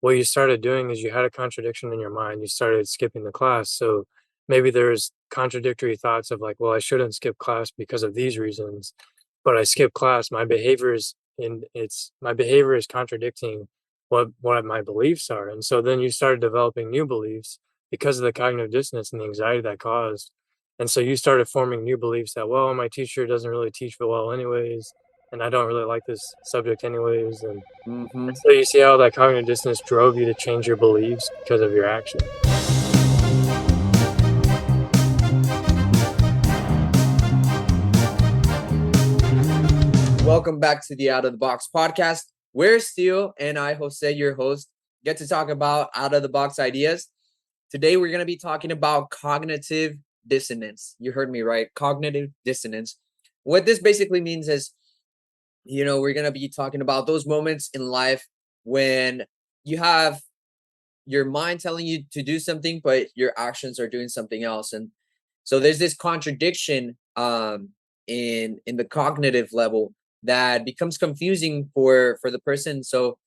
what you started doing is you had a contradiction in your mind. You started skipping the class. So maybe there's contradictory thoughts of like, well, I shouldn't skip class because of these reasons, but I skip class. My behavior is contradicting what my beliefs are. And so then you started developing new beliefs because of the cognitive dissonance and the anxiety that caused. And so you started forming new beliefs that, well, my teacher doesn't really teach well anyways, and I don't really like this subject anyways. And Mm-hmm. so you see how that cognitive dissonance drove you to change your beliefs because of your action. Welcome back to the Out of the Box podcast. Where Steele and I, Jose, your host, get to talk about out of the box ideas. Today, we're going to be talking about cognitive dissonance. You heard me right. Cognitive dissonance. What this basically means is, we're going to be talking about those moments in life when you have your mind telling you to do something, but your actions are doing something else. And so there's this contradiction in the cognitive level that becomes confusing for the person. So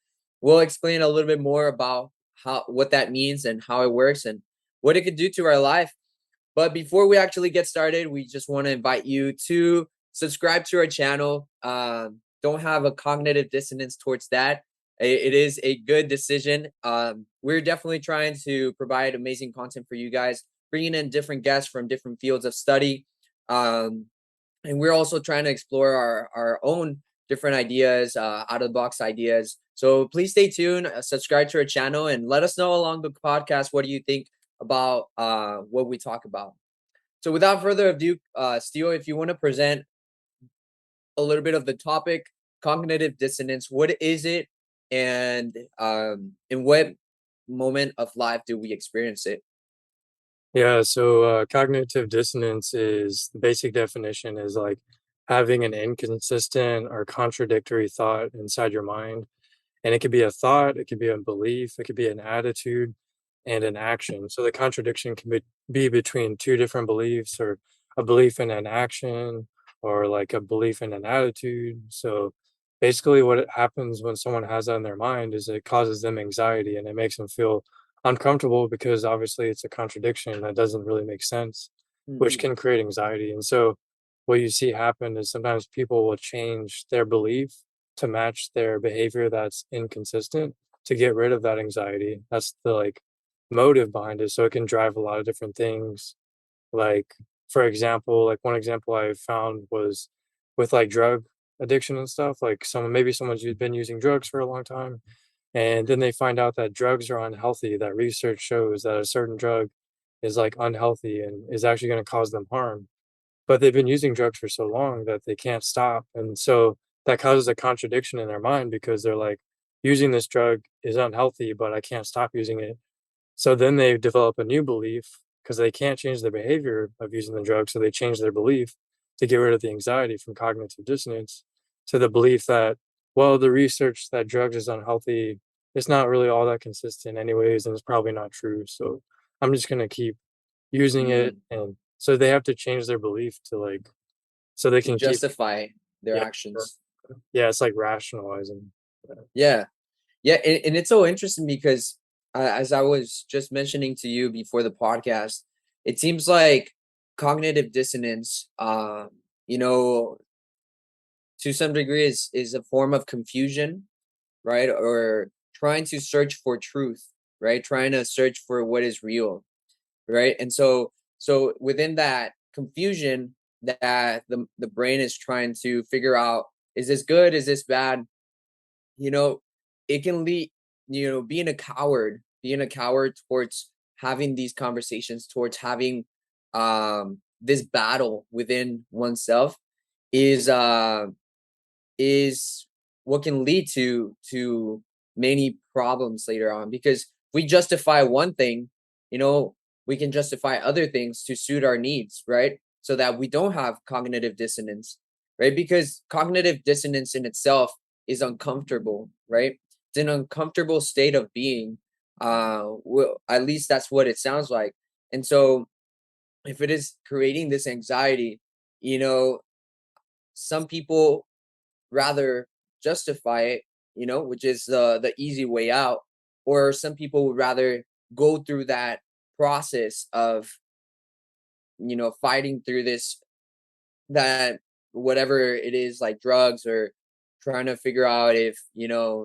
we'll explain a little bit more about how what that means and how it works and what it could do to our life. But before we actually get started, we just want to invite you to subscribe to our channel. Don't have a cognitive dissonance towards that. It is a good decision. We're definitely trying to provide amazing content for you guys, bringing in different guests from different fields of study. Um, and we're also trying to explore our own different ideas, out of the box ideas. So please stay tuned, subscribe to our channel, and let us know along the podcast what do you think about what we talk about. So without further ado, Steele, if you want to present a little bit of the topic, cognitive dissonance, what is it, and in what moment of life do we experience it? Yeah, so cognitive dissonance is the basic definition is like having an inconsistent or contradictory thought inside your mind. And it could be a thought, it could be a belief, it could be an attitude and an action. So the contradiction can be between two different beliefs or a belief in an action or like a belief in an attitude. So basically what happens when someone has that in their mind is it causes them anxiety and it makes them feel uncomfortable because obviously it's a contradiction that doesn't really make sense, which Mm-hmm. can create anxiety. And so what you see happen is sometimes people will change their belief to match their behavior that's inconsistent to get rid of that anxiety. That's the like motive behind it. So it can drive a lot of different things. Like, for example, like one example I found was with like drug addiction and stuff. Like someone's been using drugs for a long time, and then they find out that drugs are unhealthy. That research shows that a certain drug is like unhealthy and is actually going to cause them harm, but they've been using drugs for so long that they can't stop. And so that causes a contradiction in their mind because they're like, using this drug is unhealthy, but I can't stop using it. So then they develop a new belief because they can't change their behavior of using the drug. So they change their belief to get rid of the anxiety from cognitive dissonance to the belief that, well, the research that drugs is unhealthy, it's not really all that consistent anyways, and it's probably not true. So I'm just going to keep using it. Mm, And so they have to change their belief to like, so they to can keep, justify their yeah, actions. yeah, it's like rationalizing. Yeah. Yeah, and it's so interesting because as I was just mentioning to you before the podcast, it seems like cognitive dissonance, you know, to some degree is a form of confusion, right? Or trying to search for truth, right? Trying to search for what is real, right? And so within that confusion that the brain is trying to figure out, is this good? Is this bad? you know, it can lead, being a coward towards having these conversations, towards having this battle within oneself is is what can lead to many problems later on. Because if we justify one thing, you know, we can justify other things to suit our needs, right? So that we don't have cognitive dissonance, right? Because cognitive dissonance in itself is uncomfortable, right? It's an uncomfortable state of being. Well, at least that's what it sounds like. And so if it is creating this anxiety, you know, some people rather justify it, which is the easy way out. or some people would rather go through that process of, fighting through this, that whatever it is, like drugs, or trying to figure out if,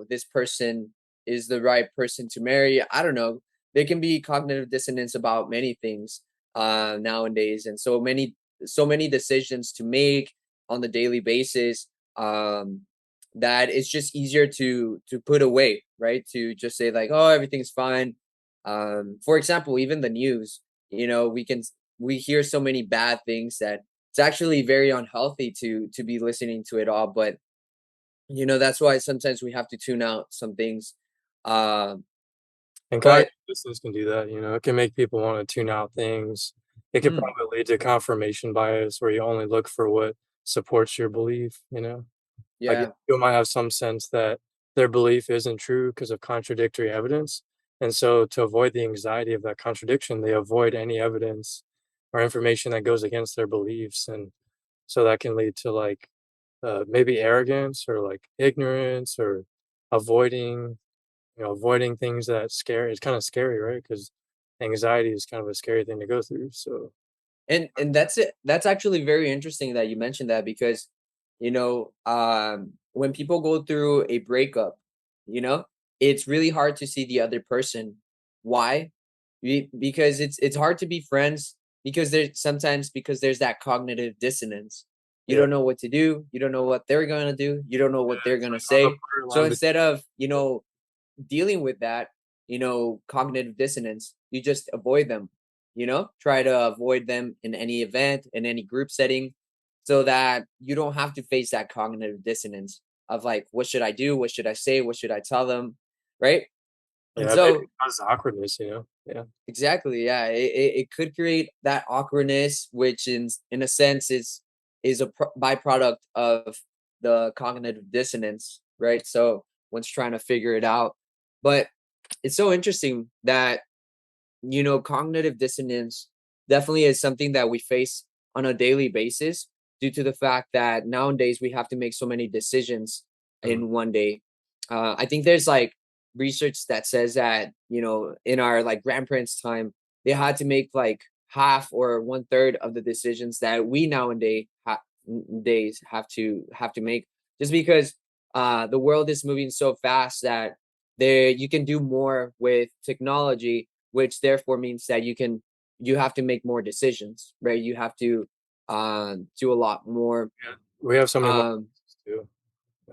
this person is the right person to marry. I don't know. There can be cognitive dissonance about many things nowadays, and so many decisions to make on the daily basis, that it's just easier to put away, right? To just say like, oh, everything's fine. For example, even the news, we hear so many bad things that it's actually very unhealthy to be listening to it all. But that's why sometimes we have to tune out some things. Um, And cognitive but dissonance can do that, it can make people wanna tune out things. It could mm, probably lead to confirmation bias where you only look for what supports your belief, Like, yeah, people might have some sense that their belief isn't true because of contradictory evidence, and so to avoid the anxiety of that contradiction, they avoid any evidence or information that goes against their beliefs, and so that can lead to, like, maybe arrogance or, like, ignorance or avoiding avoiding things that scare it's kinda scary, right? Because anxiety is kind of a scary thing to go through, so and that's it. That's actually very interesting that you mentioned that, because when people go through a breakup, you know, it's really hard to see the other person. Why? Because it's hard to be friends, because there's that cognitive dissonance. You yeah. don't know what to do. You don't know what they're gonna do. You don't know Yeah, what they're it's, gonna like, on the say. So borderline instead of yeah, dealing with that, cognitive dissonance, you just avoid them, try to avoid them in any event, in any group setting, so that you don't have to face that cognitive dissonance of like, what should I do? What should I say? What should I tell them? Right. And maybe so, it causes awkwardness, Yeah. exactly, yeah, it could create that awkwardness, which in a sense is a byproduct of the cognitive dissonance, right? So one's trying to figure it out. But it's so interesting that cognitive dissonance definitely is something that we face on a daily basis, due to the fact that nowadays we have to make so many decisions Mhm. in one day. I think there's like research that says that, in our like grandparents' time, they had to make like half or one third of the decisions that we nowadays days have to make, just because the world is moving so fast that there you can do more with technology, which therefore means that you have to make more decisions, right? You have to do a lot more. Yeah. We have so many more Um, too.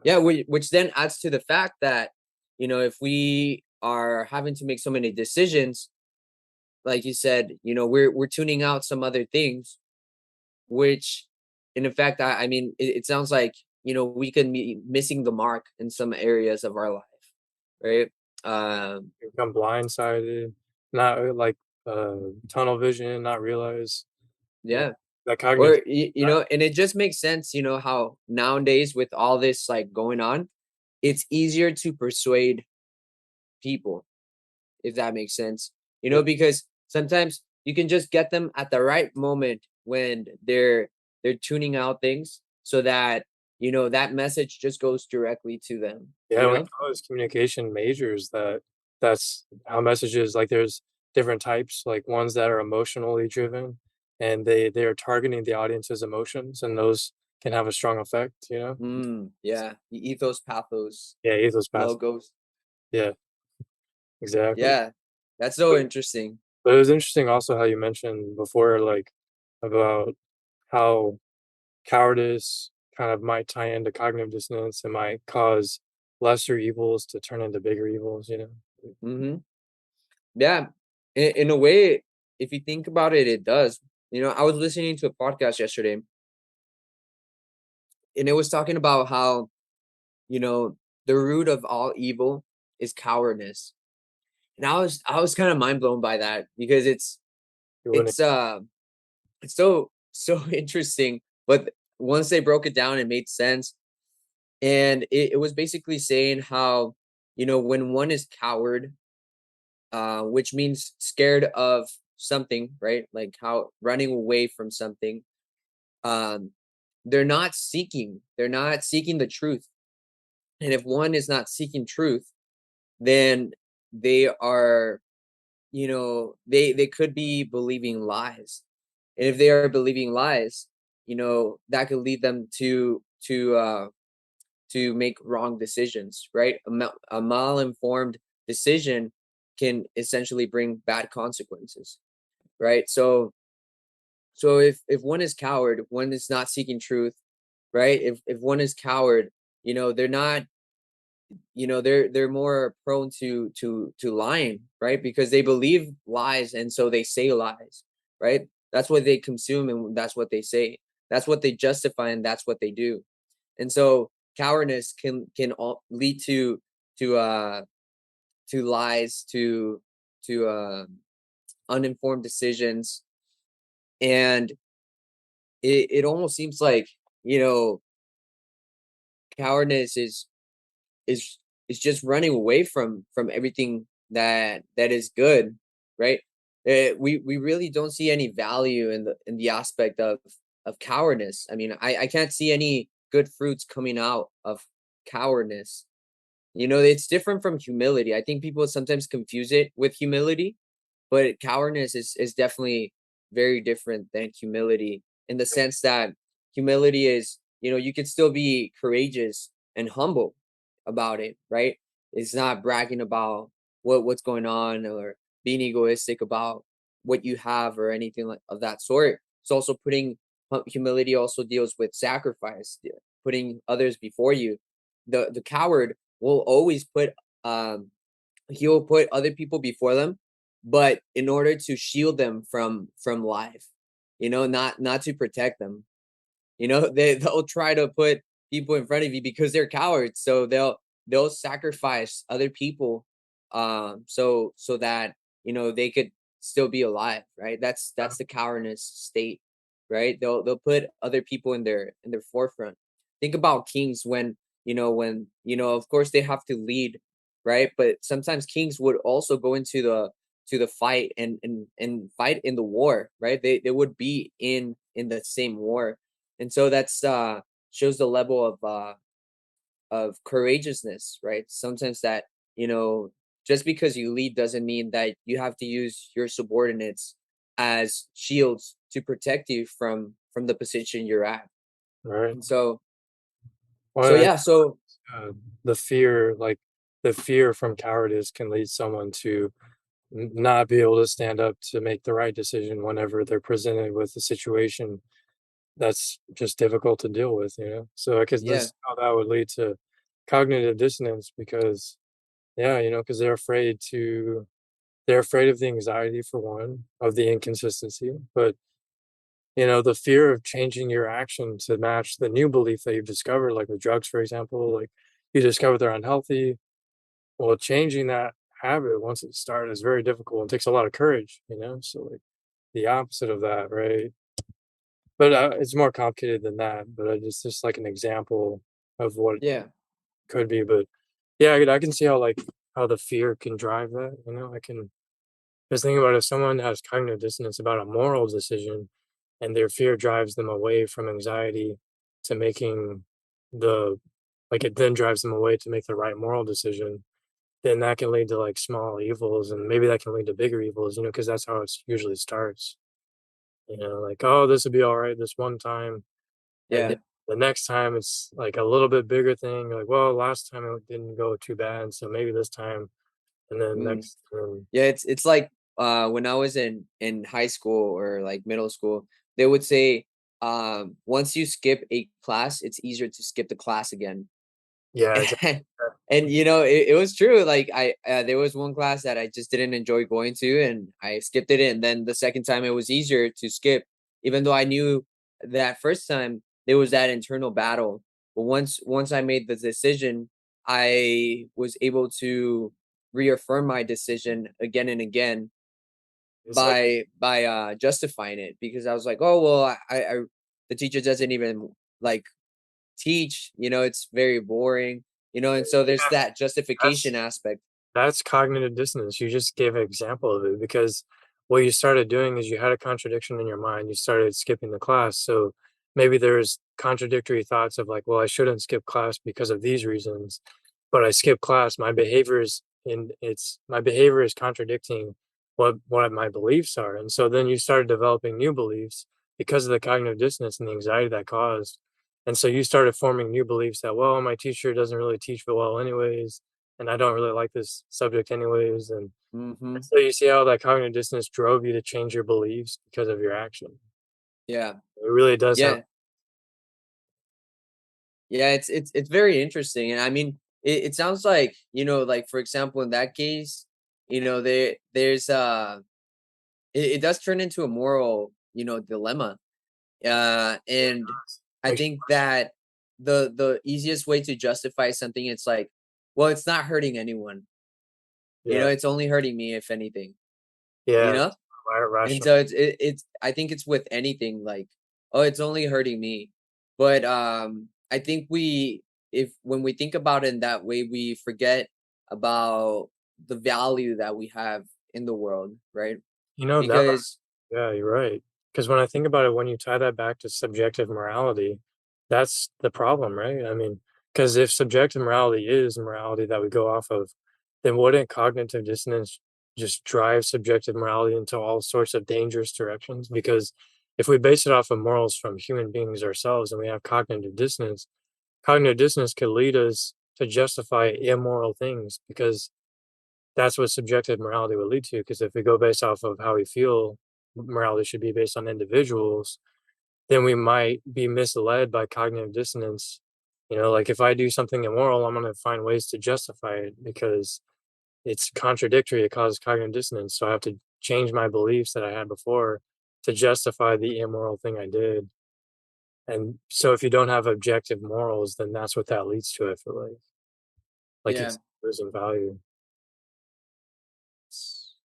yeah, which then adds to the fact that if we are having to make so many decisions, like you said, we're tuning out some other things, which in effect, I mean, it sounds like we can be missing the mark in some areas of our life, right? Um, Become blindsided, not, tunnel vision, not realize, yeah, yeah. that cognitive Or and it just makes sense, how nowadays with all this like going on, it's easier to persuade people, if that makes sense. yeah, Because sometimes you can just get them at the right moment when they're tuning out things, so that that message just goes directly to them, yeah, we call those communication majors that's how messages like, there's different types, like, ones that are emotionally driven, and they are targeting the audience's emotions, and those can have a strong effect? Yeah, ethos, pathos, Yeah, ethos path. logos. Yeah, exactly. Yeah, that's so interesting. But it was interesting also how you mentioned before, like, about how cowardice kind of might tie into cognitive dissonance and might cause lesser evils to turn into bigger evils? Hmm. Yeah, in a way, if you think about it, it does. I was listening to a podcast yesterday, and it was talking about how, you know, the root of all evil is cowardness. And I was kind of mind blown by that, because You wouldn't it's uh it's so interesting. But once they broke it down, it made sense. And it was basically saying how, when one is coward, which means scared of something, right? Like how running away from something. Um, they're not seeking the truth. And if one is not seeking truth, then they are, they could be believing lies. And if they are believing lies, that could lead them to make wrong decisions, right? A malinformed decision can essentially bring bad consequences, right? So if one is coward, one is not seeking truth, right? If one is coward, they're not, they're more prone to lying, right? Because they believe lies and so they say lies, right? That's what they consume and that's what they say. That's what they justify and that's what they do. And so cowardness can all lead to lies, to uninformed decisions. And it almost seems like, you know, cowardness is is just running away from everything that is good, right? We really don't see any value in the aspect of cowardness. I mean, I can't see any good fruits coming out of cowardness. It's different from humility. I think people sometimes confuse it with humility, but cowardness is definitely very different than humility, in the sense that humility is, you could still be courageous and humble about it, right? It's not bragging about what's going on or being egoistic about what you have or anything like of that sort. It's also putting humility also deals with sacrifice, putting others before you. The coward will always put um he will put other people before them, but in order to shield them from life, not to protect them. They'll try to put people in front of you because they're cowards, so they'll sacrifice other people, so that they could still be alive, right? That's the cowardness state, right? They'll put other people in their forefront. Think about kings, when of course they have to lead, right? But sometimes kings would also go into the fight and fight in the war, right? They would be in the same war. And so that's shows the level of courageousness, right? Sometimes that, just because you lead doesn't mean that you have to use your subordinates as shields to protect you from the position you're at. right? And so Well, yeah, so uh, the fear, like the fear from cowardice, can lead someone to not be able to stand up to make the right decision whenever they're presented with a situation that's just difficult to deal with, you know? So I guess yeah, this how that would lead to cognitive dissonance because, yeah, because they're afraid of the anxiety for one, of the inconsistency, but the fear of changing your action to match the new belief that you've discovered, like with drugs, for example, like you discover they're unhealthy. Well, changing that habit once it started is very difficult and takes a lot of courage. So like the opposite of that, right? But it's more complicated than that. But it's just like an example of what it yeah, could be. But yeah, I can see how the fear can drive that. I can just think about if someone has cognitive dissonance about a moral decision and their fear drives them away from anxiety to making the it then drives them away to make the right moral decision, then that can lead to like small evils and maybe that can lead to bigger evils, because that's how it usually starts. Like, oh, this would be all right this one time. And then yeah. the next time it's like a little bit bigger thing. Like, well, last time it didn't go too bad. So maybe this time. And then Mm. next time. Yeah, it's like when I was in high school or like middle school, they would say once you skip a class, it's easier to skip the class again. Yeah, exactly. And it was true. Like there was one class that I just didn't enjoy going to and I skipped it, and then the second time it was easier to skip, even though I knew that first time there was that internal battle. But once I made the decision, I was able to reaffirm my decision again and again It's like, by justifying it, because I was like, oh well, I the teacher doesn't even like teach, it's very boring, and so there's yeah, that justification that's aspect. That's cognitive dissonance. You just gave an example of it because what you started doing is you had a contradiction in your mind. You started skipping the class. So maybe there's contradictory thoughts of like, well, I shouldn't skip class because of these reasons, but I skip class. My behavior is and it's my behavior is contradicting what my beliefs are. And so then you started developing new beliefs because of the cognitive dissonance and the anxiety that caused. And so you started forming new beliefs that, well, my teacher doesn't really teach well anyways, and I don't really like this subject anyways. And Mhm. so you see how that cognitive dissonance drove you to change your beliefs because of your action. Yeah. It really does have. Yeah. Yeah, it's very interesting, and I mean, it sounds like, like, for example, in that case, it does turn into a moral, dilemma. And I Makes think that the easiest way to justify something, it's like, well, it's not hurting anyone. Yeah, It's only hurting me if anything, you yeah, know? And rational. so it's I think it's with anything like, oh, it's only hurting me. But I think we if when we think about it in that way, we forget about the value that we have in the world, right? That Because yeah, you're right. Because when I think about it, when you tie that back to subjective morality, that's the problem, right? I mean, because if subjective morality is morality that we go off of, then wouldn't cognitive dissonance just drive subjective morality into all sorts of dangerous directions? Because if we base it off of morals from human beings ourselves and we have cognitive dissonance could lead us to justify immoral things because that's what subjective morality would lead to. Because if we go based off of how we feel morality should be based on individuals, then we might be misled by cognitive dissonance. Like if I do something immoral, I'm going to find ways to justify it because it's contradictory. It causes cognitive dissonance. So I have to change my beliefs that I had before to justify the immoral thing I did. And so if you don't have objective morals, then that's what that leads to. I feel like yeah, it's losing value. it's-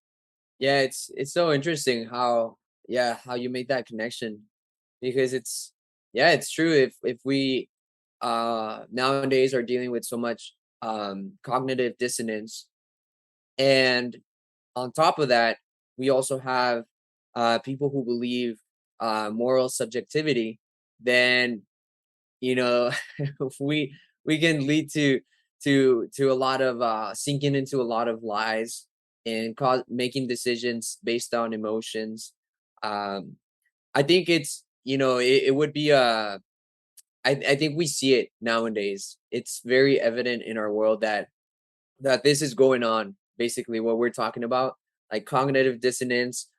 yeah, it's so interesting how, yeah, how you made that connection, because yeah, it's true. If we nowadays are dealing with so much cognitive dissonance, and on top of that, we also have people who believe moral subjectivity, then, you know we can lead to a lot of sinking into a lot of lies and making decisions based on emotions. um I think it would be I think we see it nowadays. It's very evident in our world that this is going on, basically what we're talking about, like cognitive dissonance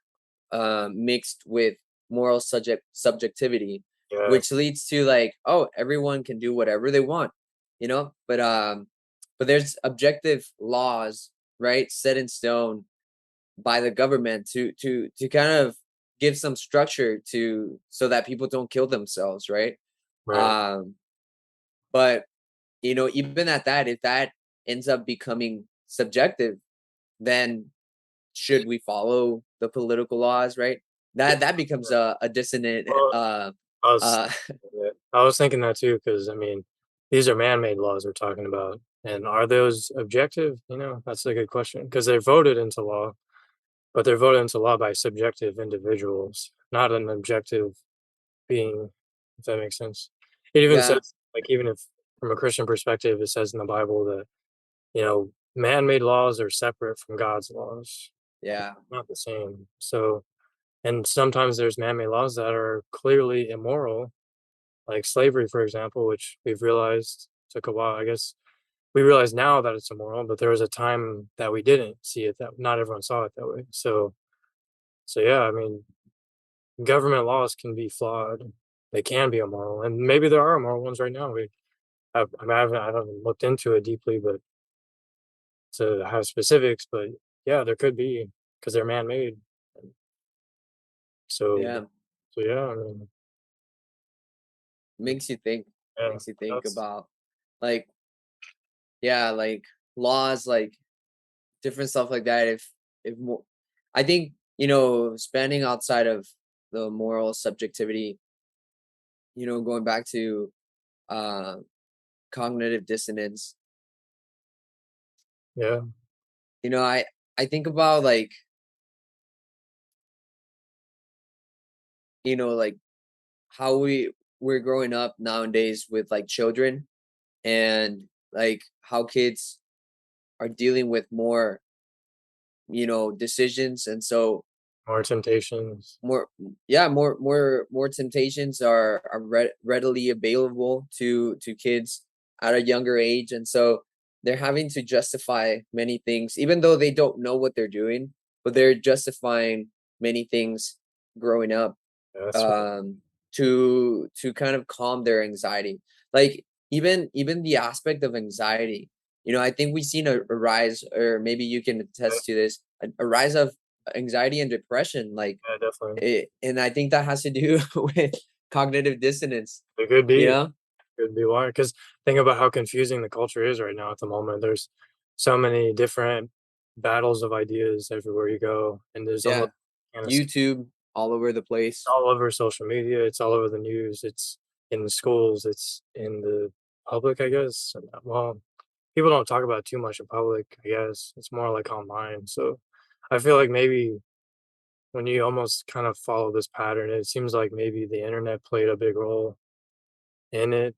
mixed with moral subjectivity, Yeah, which leads to, like, oh, everyone can do whatever they want, but there's objective laws, right, set in stone by the government to kind of give some structure to, so that people don't kill themselves, right? right. um but even at that, if that ends up becoming subjective, then should we follow the political laws, right? That becomes a dissonant Well, I was uh I was thinking that too, because I mean, these are man-made laws we're talking about, and are those objective? That's a good question because they're voted into law, but they're voted into law by subjective individuals, not an objective being, if that makes sense. It even yeah, says, like, even if from a Christian perspective, it says in the Bible that man-made laws are separate from God's laws, yeah, not the same. So, and sometimes there's man-made laws that are clearly immoral, like slavery, for example, which we've realized took a while. I guess we realize now that it's immoral, but there was a time that we didn't see it, that not everyone saw it that way. So yeah, I mean, government laws can be flawed. They can be immoral, and maybe there are immoral ones right now. I mean, I haven't looked into it deeply, but to have specifics, but yeah, there could be because they're man-made. So, yeah. so yeah, I mean, Makes you think. yeah, Makes you think that's about, like, yeah, like laws, like different stuff like that. If more, I think, spanning outside of the moral subjectivity, going back to uh cognitive dissonance, yeah, I think about, like, like how we're growing up nowadays with, like, children, and like how kids are dealing with more, decisions, and so More temptations. more yeah, more temptations are readily available to kids at a younger age, and so they're having to justify many things even though they don't know what they're doing, but they're justifying many things growing up, Yeah, that's right. um to kind of calm their anxiety. Like, even the aspect of anxiety, I think we've seen a rise, or maybe you can Yeah, attest to this, a rise of anxiety and depression, like yeah, definitely. and I think that has to do with cognitive dissonance, It could you be. know? Could be why. Because think about how confusing the culture is right now at the moment. There's so many different battles of ideas everywhere you go, and there's Yeah. almost kind of YouTube all over the place. all over social media. It's all over the news. It's in the schools. It's in the public, I guess. And, well, people don't talk about it too much in public, I guess. It's more like online. So I feel like maybe when you almost kind of follow this pattern, it seems like maybe the internet played a big role in it,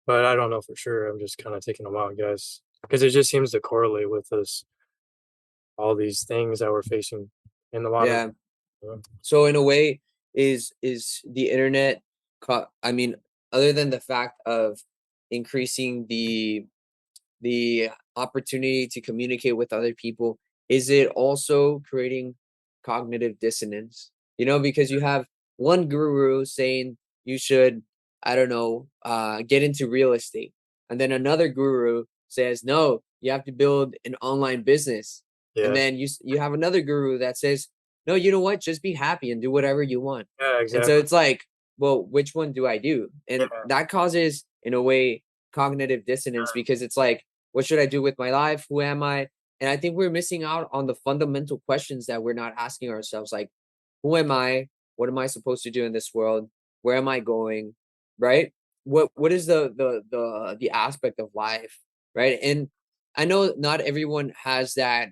but I don't know for sure. I'm just kind of taking a wild guess because it just seems to correlate with this all these things that we're facing in the modern Yeah. world. So in a way, is the internet I mean, other than the fact of increasing the opportunity to communicate with other people, is it also creating cognitive dissonance? Because you have one guru saying you should, I don't know, get into real estate. And then another guru says, no, you have to build an online business. And Yeah, then you have another guru that says, no, you know what? Just be happy and do whatever you want. yeah, And so exactly. it's like, well, which one do I do? And Yeah, that causes, in a way, cognitive dissonance, because it's like, what should I do with my life? Who am I? And I think we're missing out on the fundamental questions that we're not asking ourselves, like, who am I? What am I supposed to do in this world? Where am I going? Right? What is the aspect of life? Right? And I know not everyone has that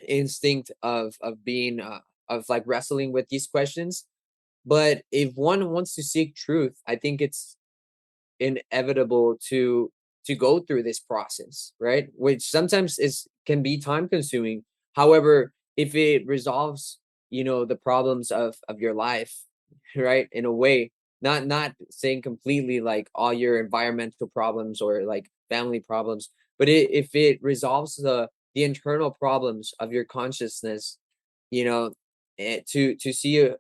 instinct of being of like wrestling with these questions. But if one wants to seek truth, I think it's inevitable to go through this process, right? Which sometimes is can be time consuming. However, if it resolves, the problems of your life, right, in a way, not saying completely like all your environmental problems or like family problems, but if it resolves the internal problems of your consciousness, to see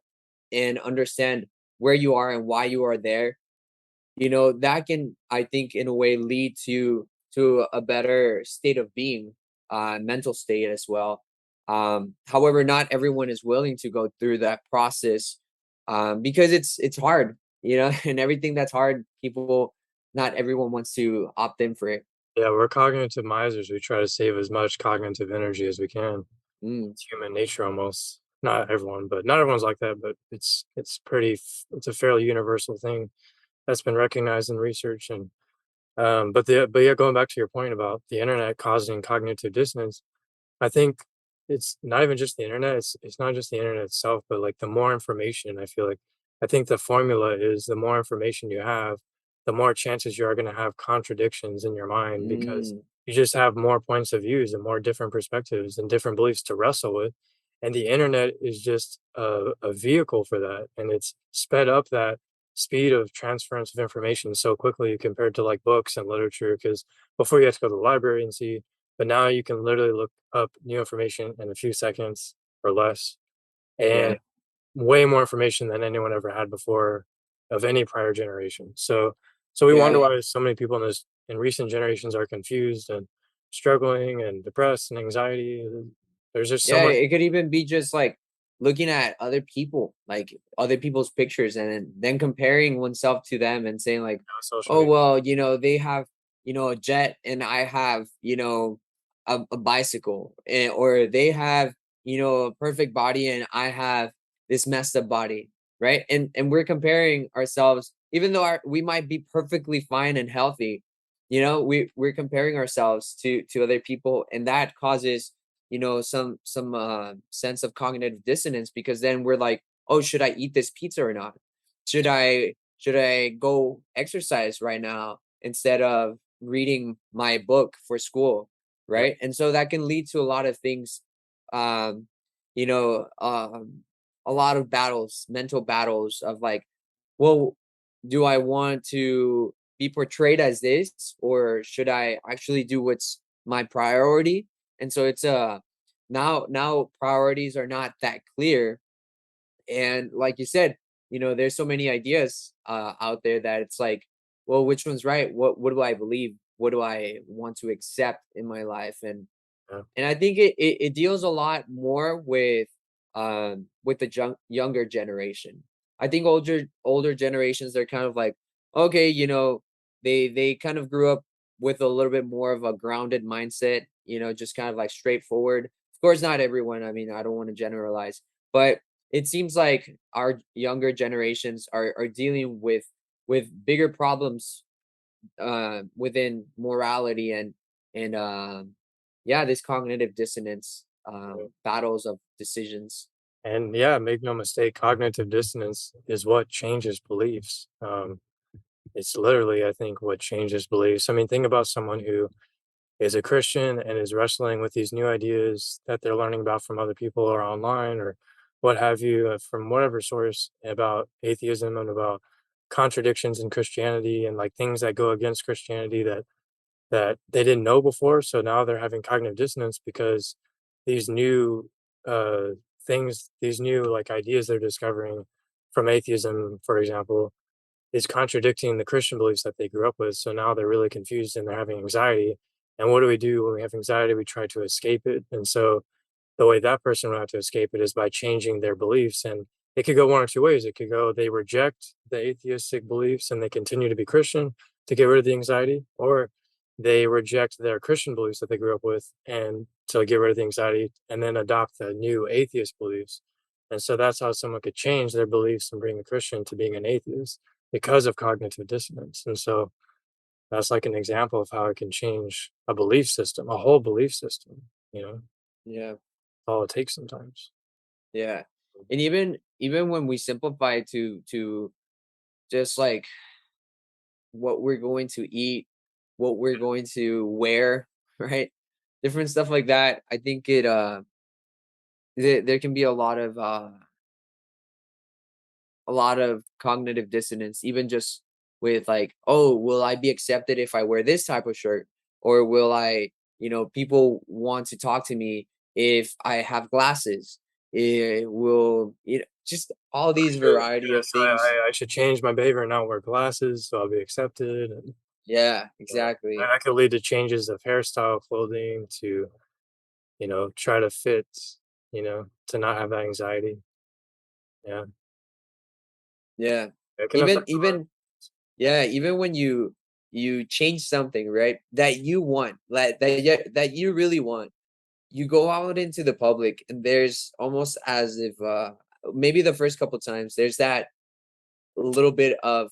and understand where you are and why you are there, that can, I think, in a way, lead to a better state of being, mental state as well. However, not everyone is willing to go through that process, because it's hard, and everything that's hard, not everyone wants to opt in for it. yeah, we're cognitive misers. We try to save as much cognitive energy as we can. Mm, It's human nature almost. Not everyone, but not everyone's like that. But it's a fairly universal thing that's been recognized in research. And but yeah, going back to your point about the internet causing cognitive dissonance, I think it's not even just the internet. It's not just the internet itself, but like the more information, I feel like I think the formula is the more information you have, the more chances you are going to have contradictions in your mind because mm, you just have more points of views and more different perspectives and different beliefs to wrestle with. And the internet is just a vehicle for that. And it's sped up that speed of transference of information so quickly compared to like books and literature. Because before you have to go to the library and see, but now you can literally look up new information in a few seconds or less, and yeah, way more information than anyone ever had before of any prior generation. So we wonder yeah. why so many people in recent generations are confused and struggling and depressed and anxiety. There's just so Yeah, much it could even be just like looking at other people, like other people's pictures, and then comparing oneself to them and saying like, social "Oh media. well, they have, a jet and I have, a bicycle, or they have, a perfect body and I have this messed up body." Right? And we're comparing ourselves, even though we might be perfectly fine and healthy, we're comparing ourselves to other people, and that causes, some sense of cognitive dissonance, because then we're like, oh, should I eat this pizza or not? Should I go exercise right now instead of reading my book for school? Yeah. right? And so that can lead to a lot of things, um, you know, a lot of battles, mental battles of like, well, do I want to be portrayed as this, or should I actually do what's my priority? And so it's now priorities are not that clear, and like you said, there's so many ideas out there that it's like, well, which one's right? What do I believe? What do I want to accept in my life? Yeah. And I think it deals a lot more with the younger generation. I think older generations, they're kind of like, okay, they kind of grew up with a little bit more of a grounded mindset, just kind of like straightforward. Of course, not everyone. I mean, I don't want to generalize, but it seems like our younger generations are dealing with bigger problems within morality and yeah, this cognitive dissonance, battles of decisions. And yeah, make no mistake, cognitive dissonance is what changes beliefs. It's literally, I think, what changes beliefs. I mean, think about someone who is a Christian and is wrestling with these new ideas that they're learning about from other people or online or what have you, from whatever source about atheism and about contradictions in Christianity and like things that go against Christianity that they didn't know before. So now they're having cognitive dissonance because these new uh, things, these new like ideas they're discovering from atheism, for example, is contradicting the Christian beliefs that they grew up with. So now they're really confused and they're having anxiety. And what do we do when we have anxiety? We try to escape it. And so the way that person would have to escape it is by changing their beliefs. And it could go one or two ways. It could go they reject the atheistic beliefs and they continue to be Christian to get rid of the anxiety, or they reject their Christian beliefs that they grew up with and to get rid of the anxiety and then adopt the new atheist beliefs. And so that's how someone could change their beliefs from being a Christian to being an atheist because of cognitive dissonance. And so that's like an example of how it can change a belief system, a whole belief system, you know, Yeah, all it takes sometimes. yeah. And even when we simplify to just like what we're going to eat, what we're going to wear, right? Different stuff like that. I think there can be a lot of cognitive dissonance, even just with like, oh, will I be accepted if I wear this type of shirt? Or will people want to talk to me if I have glasses? It will, just all these variety Yeah, of so things. I should change my behavior and not wear glasses so I'll be accepted. And Yeah, uh, exactly. that could lead to changes of hairstyle, clothing to, try to fit, to not have that anxiety. Yeah. Yeah. It can Even affect a lot. even yeah, even when you change something, right? That you want, like that you really want, you go out into the public and there's almost as if maybe the first couple times there's that little bit of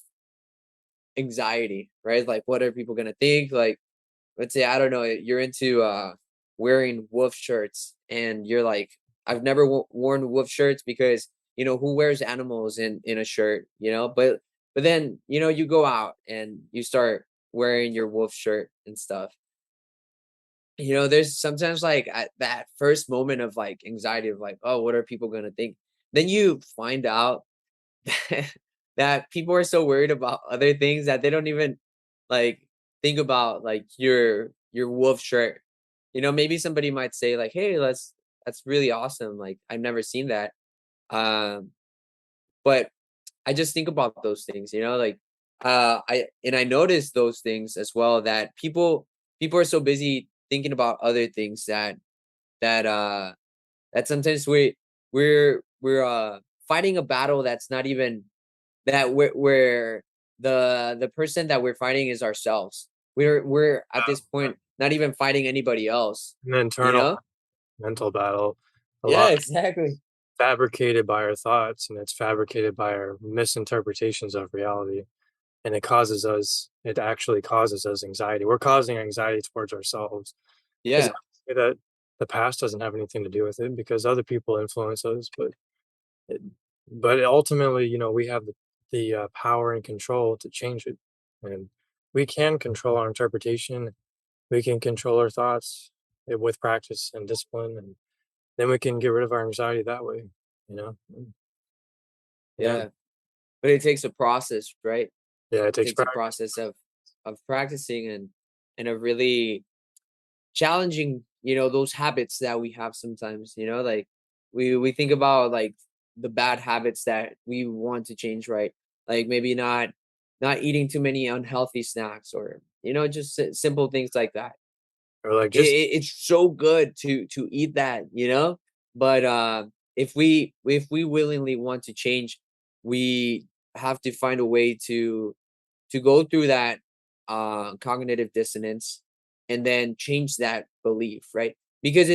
anxiety, right? Like what are people gonna think? Like, let's say, I don't know, you're into wearing wolf shirts and you're like, I've never worn wolf shirts because who wears animals in a shirt, but then you go out and you start wearing your wolf shirt and stuff. There's sometimes like at that first moment of like anxiety of like, oh, what are people gonna think? Then you find out that people are so worried about other things that they don't even like think about like your wolf shirt. Maybe somebody might say like, hey, that's really awesome. Like I've never seen that. Um, but I just think about those things, like I notice those things as well, that people are so busy thinking about other things that that sometimes we're fighting a battle that's not even that we're the person that we're fighting is ourselves. We're at this Yeah. point not even fighting anybody else, An you internal know? mental battle. A Yeah, lot exactly. fabricated by our thoughts and it's fabricated by our misinterpretations of reality. And it actually causes us anxiety. We're causing anxiety towards ourselves. It's Yeah. not to say that the past doesn't have anything to do with it because other people influence us, it, but ultimately, we have the power and control to change it. And we can control our interpretation. We can control our thoughts. with practice and discipline, and then we can get rid of our anxiety that way, you know? Yeah. Yeah. But it takes a process, right? Yeah, it It takes takes a practice. process of practicing and of really challenging, those habits that we have sometimes, like we think about like the bad habits that we want to change, right? Like maybe not eating too many unhealthy snacks or just simple things like that. Or, like, just It's so good to eat that, but if we willingly want to change, we have to find a way to go through that cognitive dissonance and then change that belief, right? Because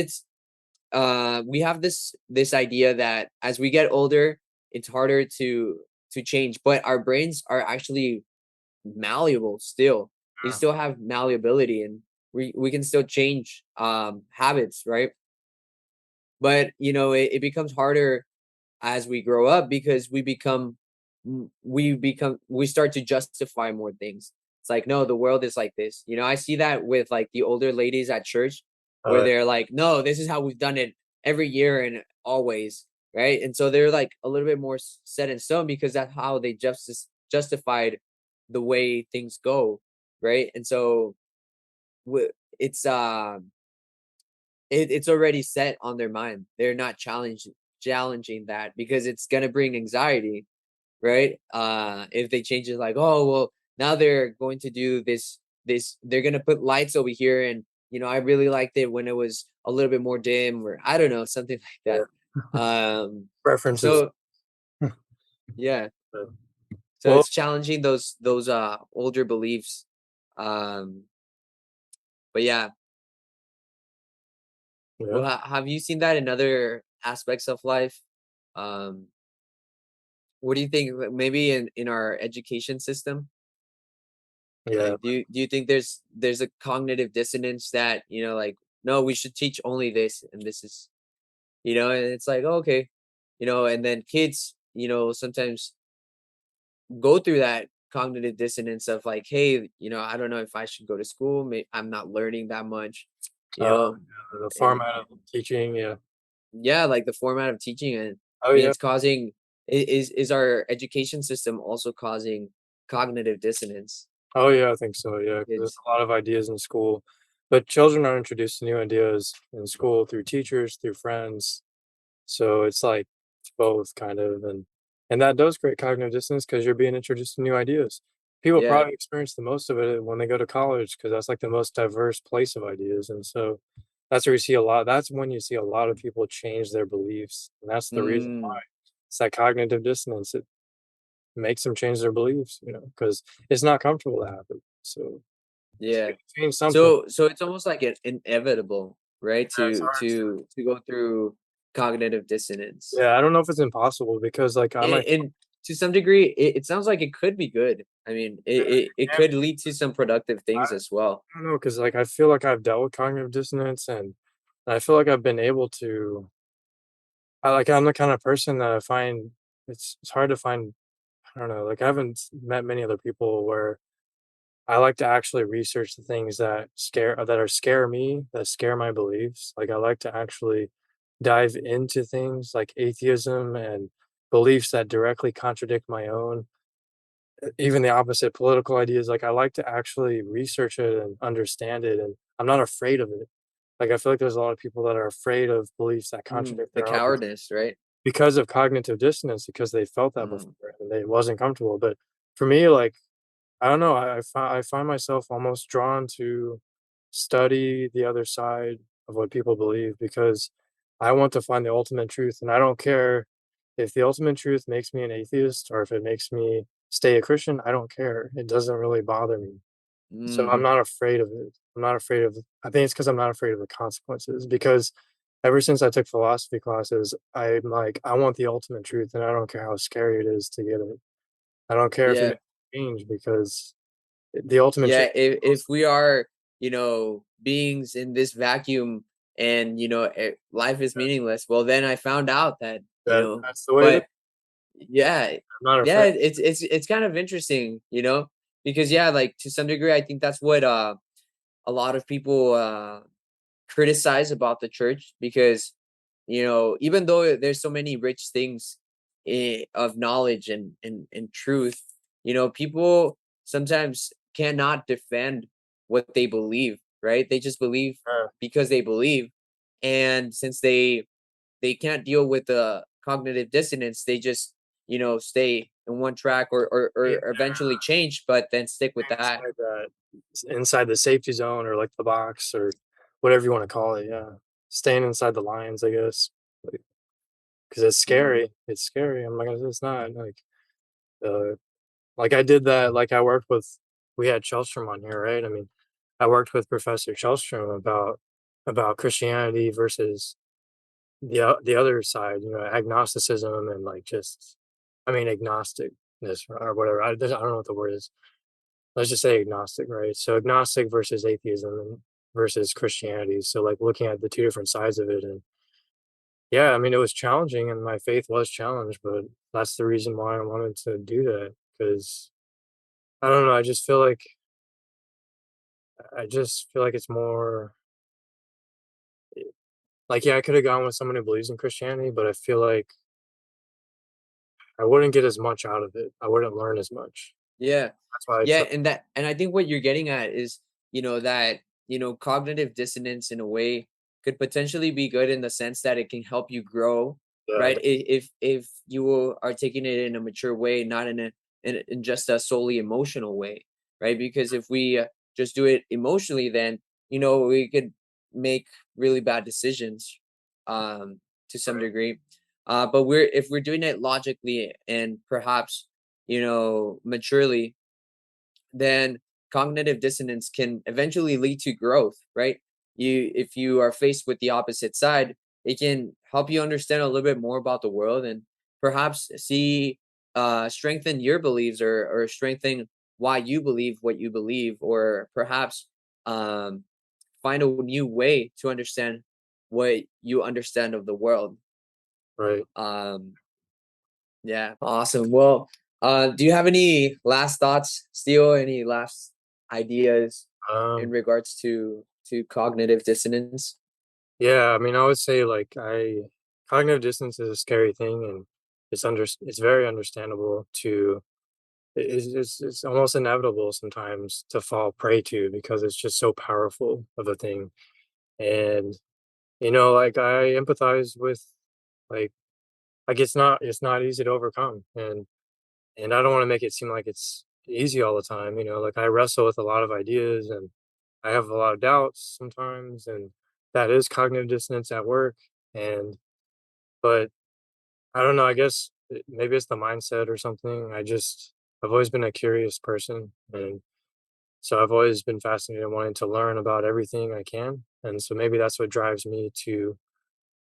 we have this idea that as we get older, it's harder to change, but our brains are actually malleable still. They yeah. still have malleability, and we can still change habits, right? But it becomes harder as we grow up because we start to justify more things. It's like, no, the world is like this. I see that with like the older ladies at church where Uh, they're like, no, this is how we've done it every year and always, right? And so they're like a little bit more set in stone because that's how they justified the way things go, right? And so it's it's already set on their mind. They're not challenging that because it's gonna bring anxiety, right? If they change it, like, oh well, now they're going to do this, they're gonna put lights over here, and I really liked it when it was a little bit more dim, or I don't know, something like yeah. that. Preferences. So yeah, Uh, so well, it's challenging those older beliefs. Um, but yeah, yeah, well, have you seen that in other aspects of life? Um, what do you think? Maybe in our education system? yeah. Like, do you think there's a cognitive dissonance that, like, no, we should teach only this and this is, and it's like, oh, okay, and then kids, sometimes go through that cognitive dissonance of like, hey, I don't know if I should go to school. I'm not learning that much, you Uh, know, the and format of teaching, yeah. yeah, like the format of teaching, and Oh, I mean, yeah. it's causing is our education system also causing cognitive dissonance? Oh, yeah, I think so, yeah, 'cause there's Kids, a lot of ideas in school, but children are introduced to new ideas in school through teachers, through friends, so it's like both kind of, and that does create cognitive dissonance because 'cause you're being introduced to new ideas. People yeah. probably experience the most of it when they go to college because that's, like, the most diverse place of ideas, and so that's when you see a lot of people change their beliefs, and that's the reason why. Mm. It's that cognitive dissonance. It makes them change their beliefs, because it's not comfortable to happen. So, Yeah. you change something. So it's almost like an inevitable, right? Yeah, it's To hard to to to go through cognitive dissonance. yeah, I don't know if it's impossible because, like, I might And to some degree, it sounds like it could be good. I mean, yeah, it yeah, could lead to some productive things as well. I don't know, because like, I feel like I've dealt with cognitive dissonance, and I feel like I've been able to I'm the kind of person that I find it's hard to find I don't know, like, I haven't met many other people where I like to actually research the things that scare my beliefs. Like, I like to actually dive into things like atheism and beliefs that directly contradict my own, even the opposite political ideas. Like, I like to actually research it and understand it, and I'm not afraid of it. Like, I feel like there's a lot of people that are afraid of beliefs that contradict The their own cowardness, right? because of cognitive dissonance, because they felt that Mm. before and it wasn't comfortable. But for me, like, I don't know. I find myself almost drawn to study the other side of what people believe because I want to find the ultimate truth, and I don't care if the ultimate truth makes me an atheist or if it makes me stay a Christian. I don't care. It doesn't really bother me. So I'm Mm. not afraid of it. I'm not afraid of. I think it's because I'm not afraid of the consequences. Because ever since I took philosophy classes, I'm like, I want the ultimate truth, and I don't care how scary it is to get it. I don't care if it Yeah. makes change because the ultimate Yeah, change if we are, beings in this vacuum and, life is meaningless, well, then I found out that, that's the way it is. but yeah, I'm not yeah, afraid. it's kind of interesting, because yeah, like to some degree, I think that's what a lot of people criticize about the church because, even though there's so many rich things of knowledge and truth, people sometimes cannot defend what they believe, right? They just believe Uh, because they believe. And since they can't deal with the cognitive dissonance, they just, stay in one track or eventually change, but then stick with that. inside that, inside the safety zone or like the box or whatever you want to call it. Yeah, staying inside the lines, I guess, because it's Mm. scary. It's scary. I'm not gonna. It's not uh, like I did that. Like I worked with. We had Shellstrom on here, right? I mean, I worked with Professor Shellstrom about Christianity versus the other side. Agnosticism and like just, I mean, agnosticness or whatever. I don't know what the word is. Let's just say agnostic, right? So agnostic versus atheism and versus Christianity. So like looking at the two different sides of it, and yeah, I mean it was challenging and my faith was challenged, but that's the reason why I wanted to do that because I don't know, I just feel like it's more like yeah, I could have gone with someone who believes in Christianity, but I feel like I wouldn't get as much out of it. I wouldn't learn as much. Yeah. That's why I Yeah, chose. and I think what you're getting at is, that, cognitive dissonance in a way could potentially be good in the sense that it can help you grow, Yeah, right? If you are taking it in a mature way, not in just a solely emotional way, right? Because if we just do it emotionally, then we could make really bad decisions, to some right, degree. But if we're doing it logically and perhaps maturely, then cognitive dissonance can eventually lead to growth, right? If you are faced with the opposite side, it can help you understand a little bit more about the world and perhaps see strengthen your beliefs or strengthen why you believe what you believe, or perhaps um find a new way to understand what you understand of the world. right. um Yeah, awesome. Well, do you have any last thoughts, Steele? Any last ideas in Um, regards to cognitive dissonance? Yeah, I mean, I would say like I cognitive distance is a scary thing, and it's very understandable to it's almost inevitable sometimes to fall prey to because it's just so powerful of a thing. And like I empathize with like it's not easy to overcome, and I don't want to make it seem like it's easy all the time. Like I wrestle with a lot of ideas and I have a lot of doubts sometimes, and that is cognitive dissonance at work. And but I don't know, I guess maybe it's the mindset or something. I've always been a curious person, and so I've always been fascinated and wanting to learn about everything I can. And so maybe that's what drives me to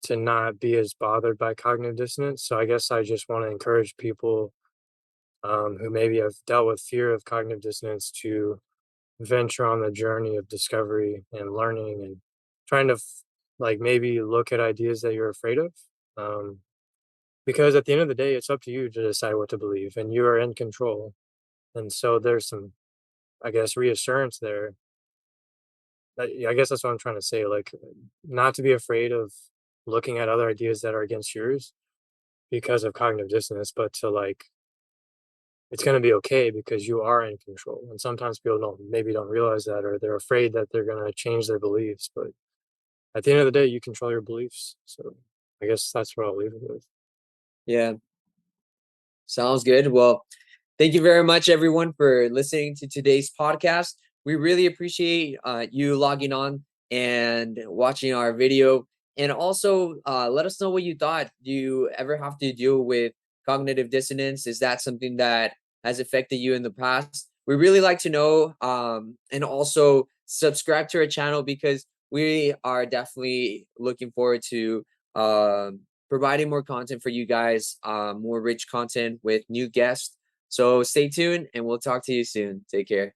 not be as bothered by cognitive dissonance. So I guess I just want to encourage people who maybe have dealt with fear of cognitive dissonance to venture on the journey of discovery and learning and trying to like maybe look at ideas that you're afraid of. Um, Because at the end of the day, it's up to you to decide what to believe, and you are in control. And so there's some, I guess, reassurance there. Yeah, I guess that's what I'm trying to say. Like, not to be afraid of looking at other ideas that are against yours because of cognitive dissonance, but to like, it's going to be okay because you are in control. And sometimes people maybe don't realize that, or they're afraid that they're going to change their beliefs. But at the end of the day, you control your beliefs. So I guess that's what I'll leave it with. Yeah, sounds good. Well, thank you very much, everyone, for listening to today's podcast. We really appreciate you logging on and watching our video. And also, let us know what you thought. Do you ever have to deal with cognitive dissonance? Is that something that has affected you in the past? We really like to know. And also, subscribe to our channel because we are definitely looking forward to providing more content for you guys, more rich content with new guests. So stay tuned and we'll talk to you soon. Take care.